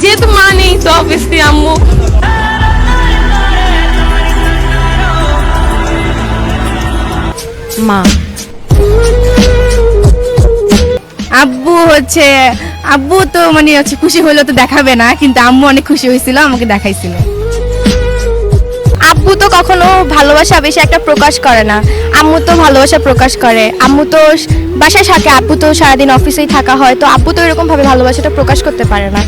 যেহেতু মা নেই তো অবভিয়াসলি আম্মু। মা। আব্বু হচ্ছে, আব্বু তো মানে হচ্ছে খুশি হইলো তো দেখাবে না, কিন্তু আম্মু অনেক খুশি হয়েছিল, আমাকে দেখাইছিল। আব্বু তো কখনো ভালোবাসা বেশি একটা প্রকাশ করে না, আম্মু তো ভালোবাসা প্রকাশ করে। আম্মু তো বাসায় থাকে, আব্বু তো সারাদিন অফিসেই থাকা হয়, তো আব্বু তো এরকম ভাবে ভালোবাসাটা প্রকাশ করতে পারে না।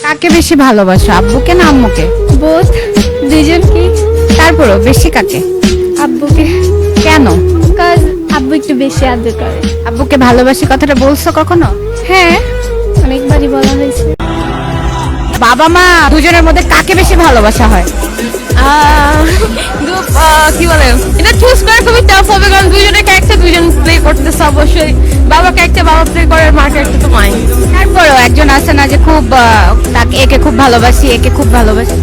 কাকে বেশি ভালোবাসো, আব্বুকে না আম্মুকে? বোধ, দুইজনকে। তারপরও বেশি কাকে? আব্বুকে। কেন? কাজ আব্বু একটু বেশি আদর করে। আব্বুকে ভালোবাসি কথাটা বলছো কখনো? হ্যাঁ, অনেকবারই বলা হয়েছে। বাবা মা দুজনের মধ্যে কাকে বেশি ভালোবাসা হয়? কি বলে, এটা চুজ করা খুবই টাফ হবে, কারণ দুজনের ক্যারেক্টার দুজন প্লে করতেছে অবশ্যই। বাবা ক্যারেক্টার বাবা প্লে করে, মা ক্যারেক্টার তো মাই। তারপরও একজন আছে না যে খুব তাকে, একে খুব ভালোবাসি, একে খুব ভালোবাসি।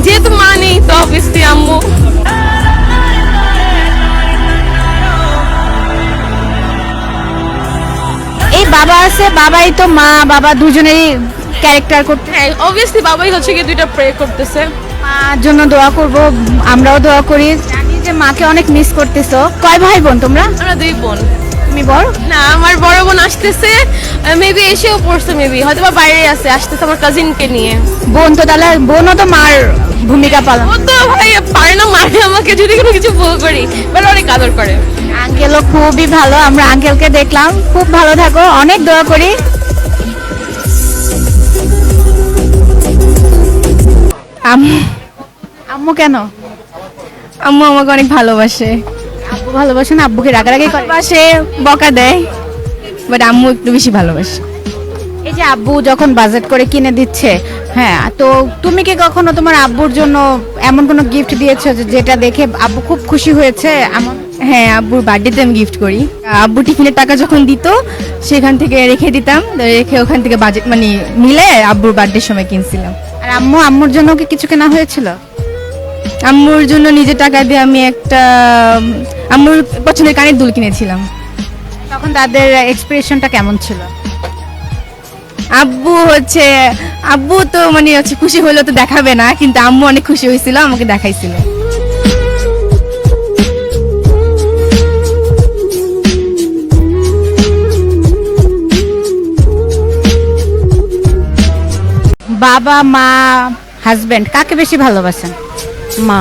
যেহেতু মা নেই তো অবভিয়াসলি আম্মু। এই বাবা আছে, বাবাই তো মা বাবা দুজনেরই ক্যারেক্টার করতে। হ্যাঁ, অবভিয়াসলি বাবাই হচ্ছে কি দুইটা প্রে করতেছে। মার জন্য দোয়া করব, আমরাও দোয়া করি। জানি যে মাকে অনেক মিস করতেছো। কয় ভাই বোন তোমরা? আমরা দুই বোন। তুমি বড়? না, আমার বড় বোন আসতেছে, মেবি এসেও পড়ছে, মেবি হয়তো বা বাইরে আছে, আসতেছে আমার কাজিনকে নিয়ে। বোন তো তাহলে, বোনও তো মার ভূমিকা পালন। ও তো ভাই পারে না মারে আমাকে যদি কোনো কিছু ভুল করি, বাট অনেক আদর করে। আঙ্কেলও খুবই ভালো, আমরা আঙ্কেলকে দেখলাম। খুব ভালো থাকো, অনেক দোয়া করি। আম্মু, আম্মু কেন? আম্মু আমাকে অনেক ভালোবাসে। আব্বু ভালোবাসে না? আব্বুকে রাগারাগি করে? ভালোবাসে, বকা দেয়, বাট আম্মু একটু বেশি ভালোবাসে। এই যে আব্বু যখন বাজেট করে কিনে দিচ্ছে, হ্যাঁ, তো তুমি কি কখনো তোমার আব্বুর জন্য এমন কোনো গিফট দিয়েছো যেটা দেখে আব্বু খুব খুশি হয়েছে এমন? হ্যাঁ, আব্বুর বার্থডেতে আমি গিফট করি। আব্বু টিফিনের টাকা যখন দিত সেখান থেকে রেখে দিতাম, রেখে ওখান থেকে বাজেট মানে মিলে আব্বুর বার্থডের সময় কিনছিলাম। আর আম্মুর জন্য কি কিছু কেনা হয়েছিল? আম্মুর জন্য নিজের টাকা দিয়ে আমি একটা আম্মুর পছন্দের কানের দুল কিনেছিলাম। তখন তাদের এক্সপ্রেশনটা কেমন ছিল? আব্বু হচ্ছে, আব্বু তো মানে হচ্ছে খুশি হইলো তো দেখাবে না, কিন্তু আম্মু অনেক খুশি হয়েছিল, আমাকে দেখাইছিল। বাবা মা হাজবেন্ড কাকে বেশি ভালোবাসেন? মা।